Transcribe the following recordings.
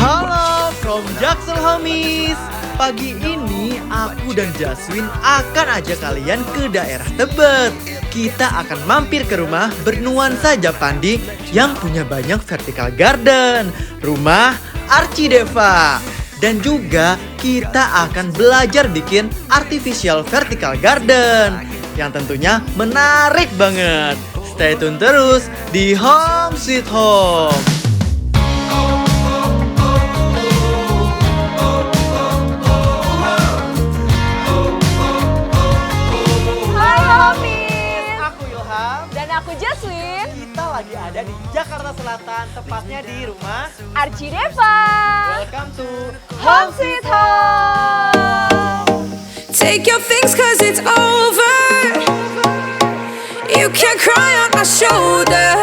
Halo from Jaksel Homies. Pagi ini aku dan Jaswin akan ajak kalian ke daerah Tebet. Kita akan mampir ke rumah bernuansa Japandi yang punya banyak vertical garden, rumah Archideva. Dan juga kita akan belajar bikin artificial vertical garden yang tentunya menarik banget. Stay tune terus di Home Sweet Home. Hai Homies, Aku Ilham. dan aku Jaswin, Kita lagi ada di Jakarta Selatan, tepatnya di rumah. Archideva. Welcome to Home Sweet Home. Take your things cause it's over. You can cry on my shoulder.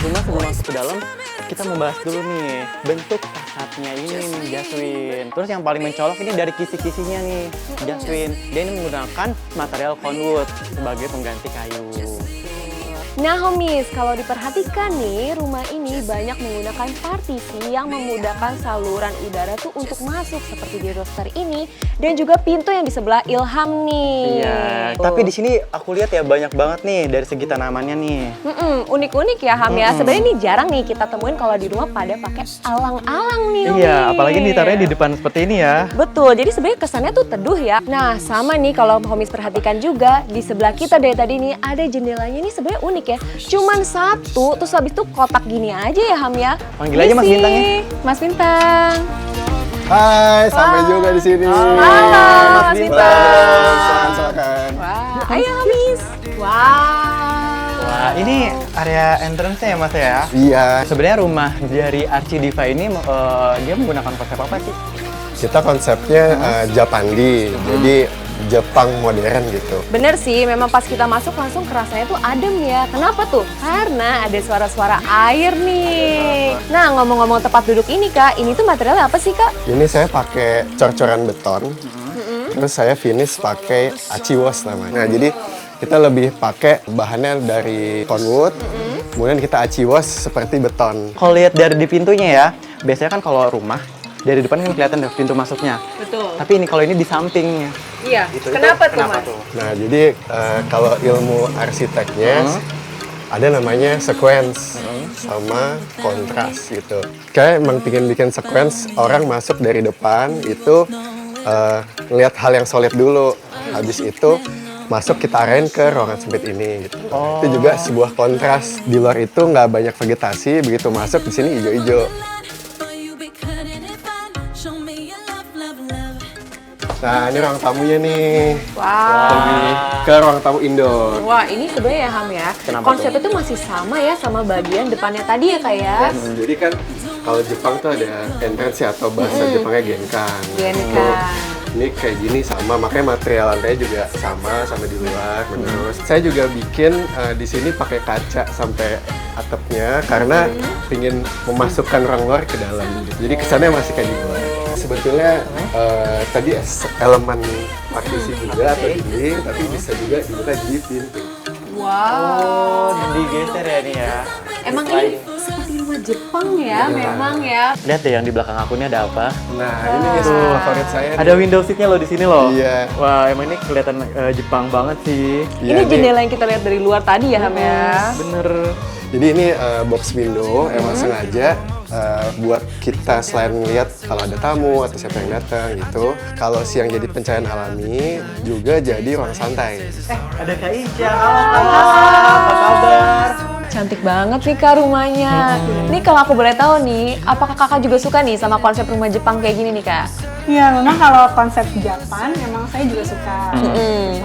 Cuma sebelum masuk ke dalam, kita mau bahas dulu nih bentuk fasadnya ini nih Jaswin. Terus yang paling mencolok ini dari kisi-kisinya nih Jaswin. Dia ini menggunakan material conwood sebagai pengganti kayu. Nah Homies, kalau diperhatikan nih, rumah ini banyak menggunakan partisi yang memudahkan saluran udara tuh untuk masuk seperti di roster ini. Dan juga pintu yang di sebelah Ilham nih. Iya, tapi di sini aku lihat ya banyak banget nih dari segi tanamannya nih. Unik-unik ya Ham ya. Sebenarnya ini jarang nih kita temuin kalau di rumah pada pakai alang-alang nih Homies. Iya, apalagi ditaruhnya di depan seperti ini ya. Betul, jadi sebenarnya kesannya tuh teduh ya. Nah, sama nih kalau Homies perhatikan juga, di sebelah kita dari tadi nih ada jendelanya nih sebenarnya unik ya. Cuman satu, terus habis itu kotak gini aja ya Ham ya. Panggil aja Mas Misi. Bintang ya. Mas Bintang. Hai, sampai juga di sini. Halo, Mas Bintang. Silakan. Wah, ayo Homies. Wow. Wah, ini area entrance-nya ya Mas ya? Iya, Sebenarnya rumah dari Archideva ini dia menggunakan konsep apa sih? kita konsepnya Japandi, jadi Jepang modern gitu. Bener sih, memang pas kita masuk langsung kerasanya tuh adem ya. Kenapa tuh? Karena ada suara-suara air nih. Nah, ngomong-ngomong tempat duduk ini Kak, ini tuh materialnya apa sih Kak? Ini saya pakai cor-coran beton, terus saya finish pakai aciwas namanya. Nah, jadi kita lebih pakai bahannya dari conwood, kemudian kita aciwas seperti beton. Kalau lihat dari di pintunya ya, biasanya kan kalau rumah dari depan kan kelihatan deh pintu masuknya. Betul. Tapi ini kalau ini di sampingnya. Iya. Gitu. Kenapa Itu tuh Mas? Nah, jadi kalau ilmu arsiteknya ada namanya sequence sama kontras gitu. Kayak emang pingin bikin sequence, orang masuk dari depan itu ngelihat hal yang solid dulu. Habis itu masuk kita arahin ke ruangan sempit ini gitu. Itu juga sebuah kontras. Di luar itu nggak banyak vegetasi, begitu masuk di sini hijau-hijau. Nah, ini ruang tamunya nih. Wow. Lebih ke ruang tamu indoor. Wah, ini sebenarnya ya Ham ya. Kenapa Konsepnya tuh masih sama ya sama bagian depannya tadi ya Kak ya. Jadi kan kalau Jepang tuh ada entrance atau bahasa Jepangnya genkan. Genkan. Ini kayak gini sama, makanya material lantainya juga sama di luar. Terus saya juga bikin di sini pakai kaca sampai atapnya karena ingin memasukkan orang luar ke dalam. Jadi kesannya masih kayak di luar. Sebetulnya tadi elemen partisi juga atau dinding, tapi bisa juga dibuka di pintu. Wow. Digeser ya nih ya. Emang ini seperti rumah Jepang ya, memang ya. Lihat deh yang di belakang aku ini ada apa? Nah, ini nih favorit saya. Ada window seat-nya loh di sini loh. Iya. Wah, emang ini kelihatan Jepang banget sih. Ini jendela yang kita lihat dari luar tadi ya Ham ya. Bener. Jadi ini box window emang sengaja buat kita selain lihat kalau ada tamu atau siapa yang datang gitu. Kalau siang jadi pencahayaan alami, juga jadi ruang santai. Ada Kak Ica. Halo Kak. Apa kabar? Cantik banget nih Kak rumahnya. Nih kalau aku boleh tahu nih, apakah Kakak juga suka nih sama konsep rumah Jepang kayak gini nih Kak? Iya, memang kalau konsep Japan memang saya juga suka suami.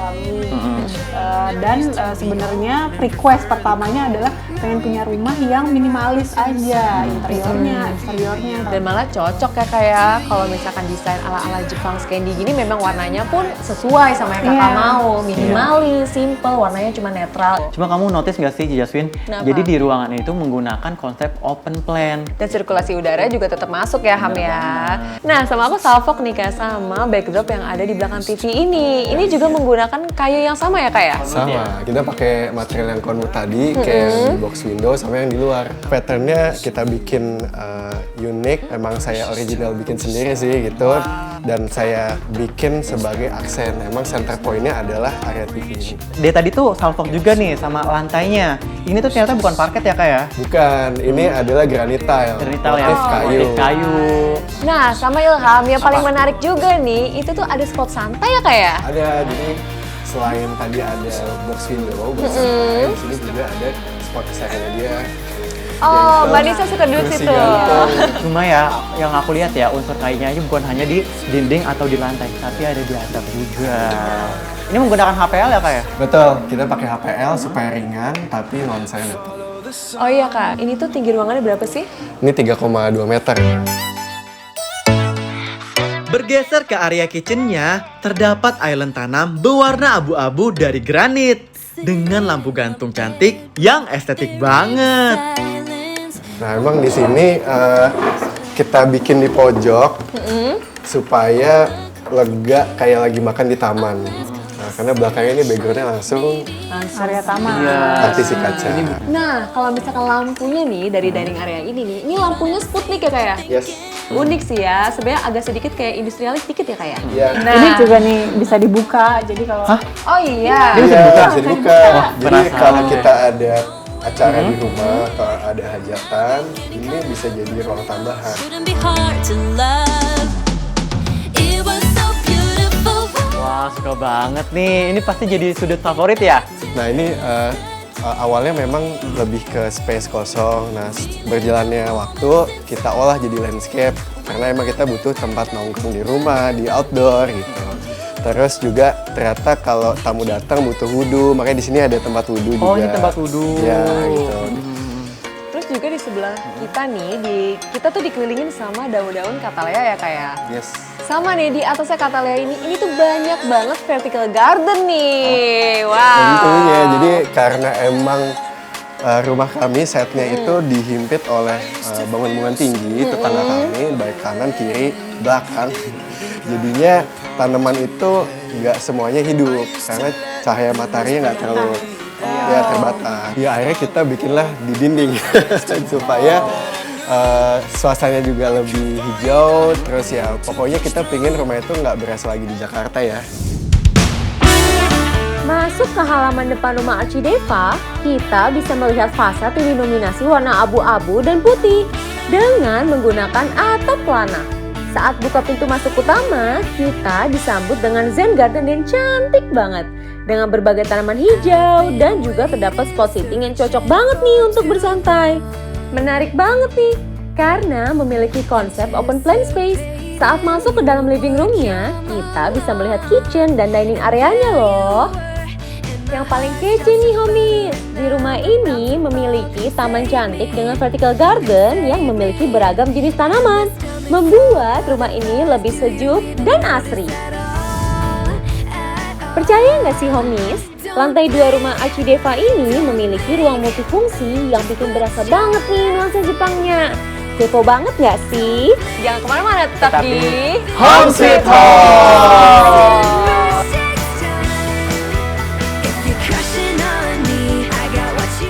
Dan sebenarnya request pertamanya adalah pengen punya rumah yang minimalis aja, interiornya, eksteriornya. Dan malah cocok ya kayak kalau misalkan desain ala-ala Jepang Scandi gini memang warnanya pun sesuai sama yang Kakak Iya. mau. Minimalis, simple, warnanya cuma netral. Cuma kamu notice nggak sih Jaswin? Kenapa? Jadi di ruangan itu menggunakan konsep open plan. Dan sirkulasi udara juga tetap masuk ya Ham ya. Nah sama aku salfok nih Kak, sama backdrop yang ada di belakang TV ini. Ini juga menggunakan kayu yang sama ya Kak ya? Sama, kita pakai material yang konmu tadi, kayak di box window sama yang di luar. Patternnya kita bikin unik, emang saya original bikin sendiri sih gitu. Dan saya bikin sebagai aksen, emang center point-nya adalah area TV ini. Dia tadi tuh salfok juga nih sama lantainya. Ini tuh ternyata bukan parket ya Kak ya? Bukan, ini adalah granite tile, Cerita ya, motif kayu. motif kayu. Nah sama Ilham, yang paling menarik juga nih, itu tuh ada spot santai ya Kak ya? Ada, jadi selain tadi ada box window, box santai, di sini juga ada spot kesayangannya dia. Oh, Mbak Nisa suka duduk Kursi situ. gantung. Cuma ya, yang aku lihat ya, unsur kayunya aja bukan hanya di dinding atau di lantai, tapi ada di atap juga. Ini menggunakan HPL ya Kak ya? Betul, kita pakai HPL supaya ringan, tapi non silent. Oh iya Kak, ini tuh tinggi ruangannya berapa sih? Ini 3,2 meter. Bergeser ke area kitchennya, terdapat island tanam berwarna abu-abu dari granit dengan lampu gantung cantik yang estetik banget. Nah, emang di sini kita bikin di pojok supaya lega kayak lagi makan di taman. Nah, karena belakangnya ini backgroundnya langsung Area taman. partisi kaca. Nah, kalau misalkan lampunya nih dari dining area ini nih, ini lampunya Sputnik ya Kak ya? Yes. Unik sih ya, sebenarnya agak sedikit kayak industrialis dikit ya Kak ya? Iya. Nah, Ini juga nih bisa dibuka, jadi kalau oh iya. Iya, bisa dibuka. Jadi penasaran. kalau kita ada acara di rumah, kalau ada hajatan, ini bisa jadi ruang tambahan. Wouldn't be hard to love. It was so beautiful. Wah, suka banget nih. Ini pasti jadi sudut favorit ya? Nah, ini awalnya memang lebih ke space kosong. Nah, berjalannya waktu kita olah jadi landscape karena emang kita butuh tempat nongkrong di rumah, di outdoor gitu. Terus juga ternyata kalau tamu datang butuh wudhu, makanya di sini ada tempat wudhu juga. Oh, ini tempat wudhu. Ya, gitu. Terus juga di sebelah kita nih, kita tuh dikelilingin sama daun-daun katalea ya Kak ya? Yes. Sama nih, di atasnya katalea ini tuh banyak banget vertical garden nih. Wow. Tentunya, jadi karena emang rumah kami setnya itu dihimpit oleh bangunan-bangunan tinggi, tetangga kami, baik kanan, kiri, belakang. Jadinya tanaman itu nggak semuanya hidup, karena cahaya mataharinya nggak terlalu ya terbatas. Ya akhirnya kita bikinlah di dinding, supaya suasananya juga lebih hijau, terus ya pokoknya kita pingin rumah itu nggak berasa lagi di Jakarta ya. Masuk ke halaman depan rumah Archideva, kita bisa melihat fasad yang didominasi warna abu-abu dan putih dengan menggunakan atap pelana. Saat buka pintu masuk utama, kita disambut dengan Zen Garden yang cantik banget. Dengan berbagai tanaman hijau dan juga terdapat spot seating yang cocok banget nih untuk bersantai. Menarik banget nih, karena memiliki konsep open plan space. Saat masuk ke dalam living roomnya, kita bisa melihat kitchen dan dining areanya loh. Yang paling kece nih homies, di rumah ini memiliki taman cantik dengan vertical garden yang memiliki beragam jenis tanaman, membuat rumah ini lebih sejuk dan asri. Percaya nggak sih homies, lantai 2 rumah Archideva ini memiliki ruang multifungsi yang bikin berasa banget nih nuansa Jepangnya. Kepo banget nggak sih? Jangan kemana-mana, tetap Tetap di Home Sweet Home!